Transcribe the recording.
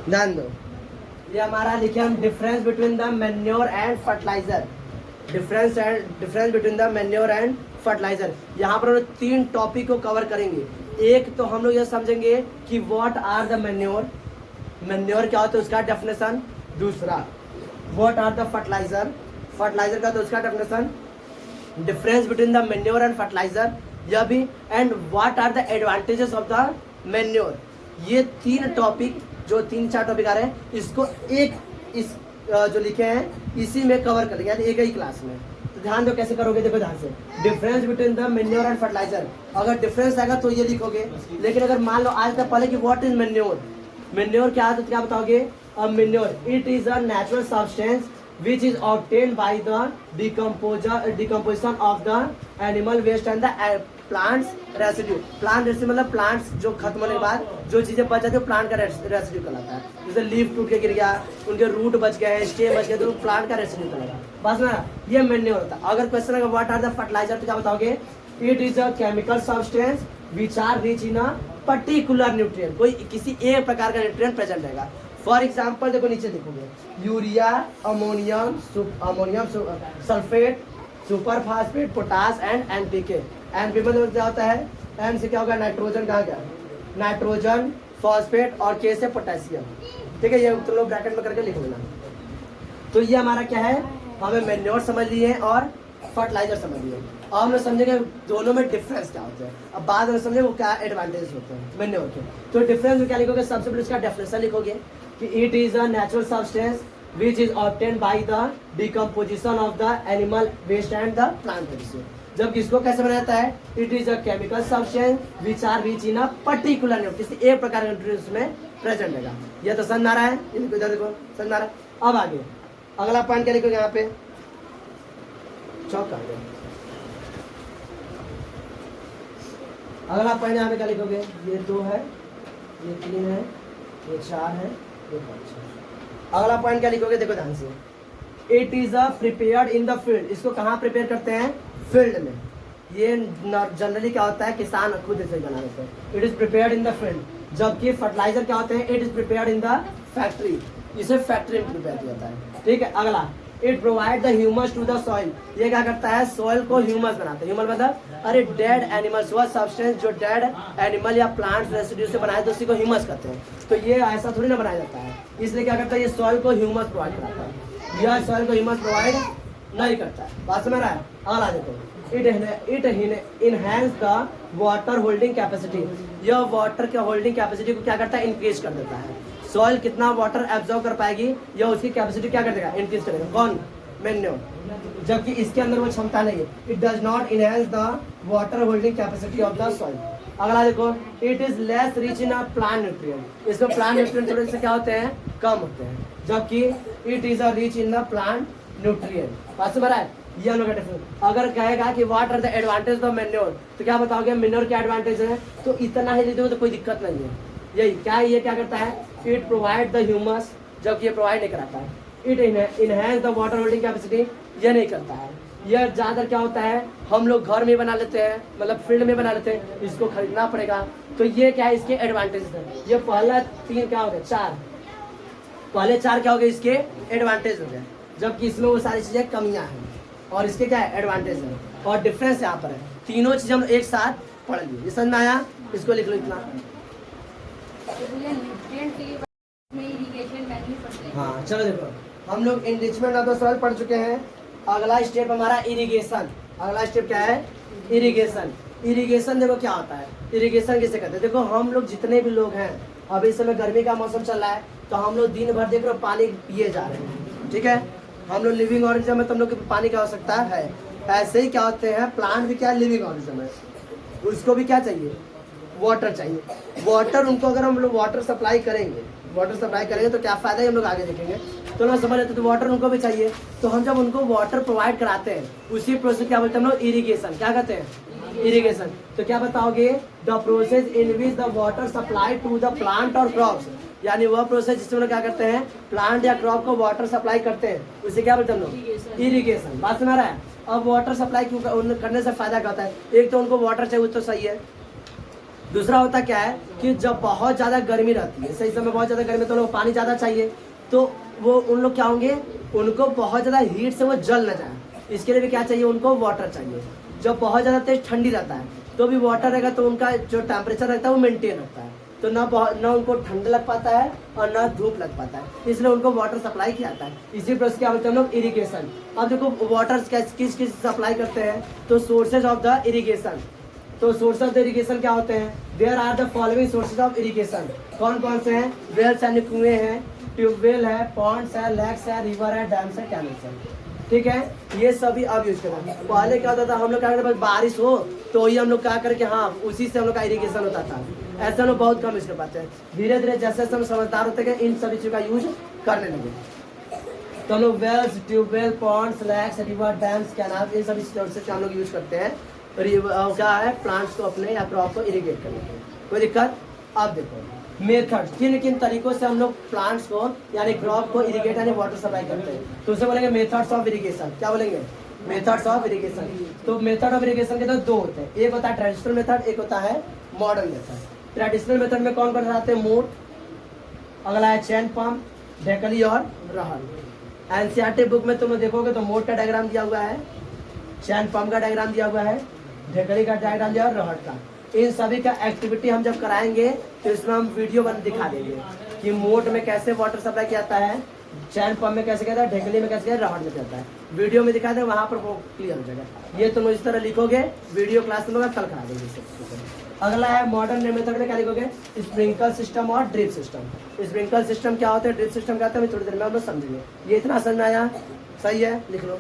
ध्यान दो, ये हमारा लिखे हम difference between the manure and fertiliser. Difference between the manure and fertiliser. यहाँ पर हम लोग 3 टॉपिक को कवर करेंगे। एक तो हम लोग ये समझेंगे कि what are the manure, manure क्या होता है उसका डेफिनेशन। दूसरा, what are the fertiliser, fertiliser का तो उसका definition. Difference between the manure and fertiliser यह भी, and what are the advantages of the manure. ये 3 टॉपिक जो 3-4 टॉपिक आ रहे हैं, इसको एक इस जो लिखे हैं इसी में कवर करेंगे, यानी एक ही क्लास में। तो ध्यान दो कैसे करोगे, देखो ध्यान से। Difference between the manure and fertiliser, अगर डिफरेंस आएगा तो ये लिखोगे। लेकिन अगर मान लो आज तक पहले कि व्हाट इज मैन्योर, मैन्योर क्या है तो क्या बताओगे। Manure it is a natural substance which is obtained by the decomposition of the animal waste and the plants residue। Plant residue मतलब प्लांट्स जो खत्म होने के बाद जो चीजें बच जाती है प्लांट का रेसिड्यू कहलाता है। जैसे लीफ टूट के गिर गया, उनके रूट बच गए, स्टेम बच गए, तो प्लांट का रेसिड्यू कहलाता है। बस ना, ये मैन्योर होता है। अगर क्वेश्चन अगर व्हाट आर द फर्टिलाइजर तो क्या बताओगे। It is a chemical substance which are rich in a particular nutrient, कोई किसी एक प्रकार का न्यूट्रिएंट प्रेजेंट रहेगा। फॉर एग्जाम्पल देखो नीचे देखोगे, urea, ammonium sulphate, super phosphate, potash and NPK. NPK मतलब क्या होता है, एन से क्या होगा नाइट्रोजन, कहाँ क्या नाइट्रोजन, फॉस्फेट और के से पोटेशियम। ठीक है, ये तुम लोग ब्रैकेट में करके लिख लेना। तो ये हमारा क्या है, हमें मैन्योर समझ लिए और फर्टिलाइजर समझ लिए। अब हम लोग समझेंगे दोनों में डिफरेंस क्या होता है। अब बाद में समझे वो क्या एडवांटेज होते हैं मैन्योर के। तो डिफरेंस में क्या लिखोगे, सबसे पहले इसका डेफिनेशन लिखोगे कि it is a natural substance which is obtained by the decomposition of the animal waste and the plant residue. जबकि इसको कैसे बनाता है, it is a chemical substance which are rich in a particular nutrient, किसी एक प्रकार का nutrient में प्रेजेंट रहेगा। ये तो समझ आ रहा है, इधर देखो समझ आ रहा है। अब आगे अगला पॉइंट क्या लिखोगे, यहाँ पे चौक अगला पॉइंट यहाँ पे क्या लिखोगे, ये 2 है, ये 3 है, ये 4 है, ये 5 है। अगला पॉइंट क्या लिखोगे, देखो ध्यान से। It is a prepared in the field, इसको कहाँ प्रिपेयर करते हैं, फील्ड में। ये जनरली क्या होता है, किसान खुद इसे बना देते हैं। It is prepared in the field. जबकि फर्टिलाइजर क्या होते हैं, it is prepared in the factory, इसे फैक्ट्री में प्रिपेयर किया जाता है। ठीक है, अगला it provide the humus to the soil, ये क्या करता है, सॉइल को ह्यूमस बनाता है। ह्यूमस मतलब अरे डेड एनिमल्स, वह सब्सटेंस जो डेड एनिमल या प्लांट रेसिड्यू से बनाए तो उसी को ह्यूमस कहते हैं। तो ये ऐसा थोड़ी ना बनाया जाता है, इसलिए क्या करता है, ये सॉइल को ह्यूमस प्रोवाइड कराता है। यह सॉइल को ह्यूमस प्रोवाइड नहीं करता है। बात समझ रहा है। अगला देखो, it enhance the water holding capacity, यह वाटर के होल्डिंग कैपेसिटी को क्या करता है, इंक्रीज कर देता है। सॉइल कितना वाटर एब्जॉर्व कर पाएगी या उसकी कैपेसिटी क्या कर देगा, इंक्रीज करेगा। कौन, मैन्योर। जबकि इसके अंदर वो क्षमता नहीं है। It does not enhance the water holding capacity of the soil. अगला देखो, it is less rich in a plant nutrient, इसमें प्लांट न्यूट्रिएंट थोड़े से क्या होते हैं, कम होते हैं। जबकि it is a rich in the plant nutrient. बात समझ रहा है। ये हम लोग का डिफरेंस। अगर कहेगा कि what are the advantage of manure, तो क्या बताओगे, मैन्योर क्या एडवांटेज है, तो इतना ही लिखोगे तो कोई दिक्कत नहीं है। यही क्या, ये क्या करता है, इट प्रोवाइड द ह्यूमस, जबकि ये प्रोवाइड नहीं कराता है। It enhance the water holding capacity, ये नहीं करता है। यह ज़्यादातर क्या होता है, हम लोग घर में बना लेते हैं, मतलब फील्ड में बना लेते हैं, इसको खरीदना पड़ेगा। तो ये क्या है, इसके एडवांटेज है। ये पहला 3 क्या हो गया, 4, पहले 4 क्या हो गए, इसके एडवांटेज हो गए। जबकि इसमें वो सारी चीज़ें कमियां हैं और इसके क्या है, एडवांटेज है और डिफरेंस यहाँ पर है। तीनों चीज़ें हम एक साथ पढ़ लिए। ये समझ में आया, इसको लिख लो इतना। हाँ चलो देखो, हम लोग एनरिचमेंट ऑफ द सॉइल पढ़ चुके हैं। अगला स्टेप हमारा इरिगेशन। अगला स्टेप क्या है, इरिगेशन। इरिगेशन देखो क्या होता है, इरिगेशन किसे कहते हैं। देखो हम लोग जितने भी लोग हैं, अभी इस समय गर्मी का मौसम चल रहा है, तो हम लोग दिन भर देख रहे हो पानी पिए जा रहे हैं। ठीक है, हम लोग लिविंग ऑर्गेनिज्म में, तुम लोग को पानी की आवश्यकता है। ऐसे ही क्या होते हैं, प्लांट भी क्या लिविंग ऑर्गेनिज्म है, उसको भी क्या चाहिए, वाटर चाहिए। वाटर उनको अगर हम लोग वाटर सप्लाई करेंगे, तो क्या फायदा है, हम लोग आगे देखेंगे। तो ना समझ लेते, तो वाटर उनको भी चाहिए। तो हम जब उनको वाटर प्रोवाइड कराते हैं, उसी प्रोसेस क्या बोलते हैं हम लोग, इरिगेशन। क्या कहते हैं, इरिगेशन। तो क्या बताओगे, the process in which the water supply to the plant और क्रॉप्स, यानी वह प्रोसेस जिसमें लोग क्या करते हैं, प्लांट या क्रॉप को वाटर सप्लाई करते हैं, उसे क्या बोलते हैं हम लोग, इरिगेशन। बात सुना रहा है। अब वाटर सप्लाई क्यों करने से फायदा क्या होता है, एक तो उनको वाटर चाहिए, तो सही है, दूसरा होता क्या है कि जब बहुत ज़्यादा गर्मी रहती है, सही समय बहुत ज़्यादा गर्मी, तो उनको पानी ज़्यादा चाहिए, तो वो उन लोग क्या होंगे, उनको बहुत ज़्यादा हीट से वो जल न जाए, इसके लिए भी क्या चाहिए, उनको वाटर चाहिए। जब बहुत ज़्यादा तेज ठंडी रहता है तो भी वाटर रहेगा, तो उनका जो टेम्परेचर रहता है वो मेंटेन रहता है, तो ना उनको ठंड लग पाता है और ना धूप लग पाता है, इसलिए उनको वाटर सप्लाई किया जाता है। इसी प्रोसेस क्या बोलते हैं हम लोग, इरिगेशन। अब देखो वाटर किस किस सप्लाई करते हैं, तो सोर्सेज ऑफ द इरिगेशन। तो सोर्स ऑफ द इरिगेशन क्या होते हैं, there are the following sources of irrigation. कौन कौन से हैं, वेल्स यानी कुएं हैं, ट्यूबवेल है, पॉन्ड्स है, लेक्स है, रिवर है, डैम्स है, कैनल्स है। ठीक है, ये सभी अब यूज करते हैं। पहले क्या होता था, हम लोग क्या करते, बारिश हो तो ही हम लोग क्या करके, हाँ उसी से हम लोग का इरिगेशन होता था, ऐसा हम लोग बहुत कम यूज कर पाते हैं। धीरे धीरे जैसे हम समझदार होते गए, इन सभी चीज़ों का यूज करने लगे, तो हम लोग wells, tubewell, ponds, lakes, river, dams, canal, इन सभी सोर्सेज का हम लोग यूज करते हैं क्या है, प्लांट्स को अपने या क्रॉप को इरिगेट करने के लिए। कोई दिक्कत। अब देखो मेथड, किन किन तरीकों से हम लोग प्लांट्स को यानी क्रॉप को इरिगेट यानी वाटर सप्लाई करते हैं, तो उसे बोलेंगे मेथड्स ऑफ इरिगेशन। क्या बोलेंगे, मेथड्स ऑफ इरिगेशन। तो मेथड ऑफ इरिगेशन के तो दो होते हैं, एक होता है ट्रेडिशनल मेथड, एक होता है मॉडर्न मेथड। ट्रेडिशनल मेथड में कौन कौन आते हैं, मोट, अगला है चैन पंप, ढेकली और रहर। एनसीईआरटी बुक में तुम देखोगे तो मोट का डायग्राम दिया हुआ है, चैन पंप का डायग्राम दिया हुआ है, ढेकली का डायग्राम दिया और रहर का। इन सभी का एक्टिविटी हम जब कराएंगे तो इसमें हम वीडियो बन दिखा देंगे कि मोट में कैसे वाटर सप्लाई किया जाता है, चैन पंप में कैसे कहता है, ढेकली में कैसे कहता है, रहर में कहता है। वीडियो में दिखा दें, वहाँ पर वो क्लियर हो जाएगा। ये तुम इस तरह लिखोगे, वीडियो क्लास में कल करा देंगे। अगला है मॉडर्न मेथड में क्या लिखोगे, स्प्रिंकल सिस्टम और ड्रिप सिस्टम। स्प्रिंकल सिस्टम क्या होता है, ड्रिप सिस्टम क्या होता है, थोड़ी देर में हम लोग समझेंगे। ये इतना समझ में आया, सही है, लिख लो।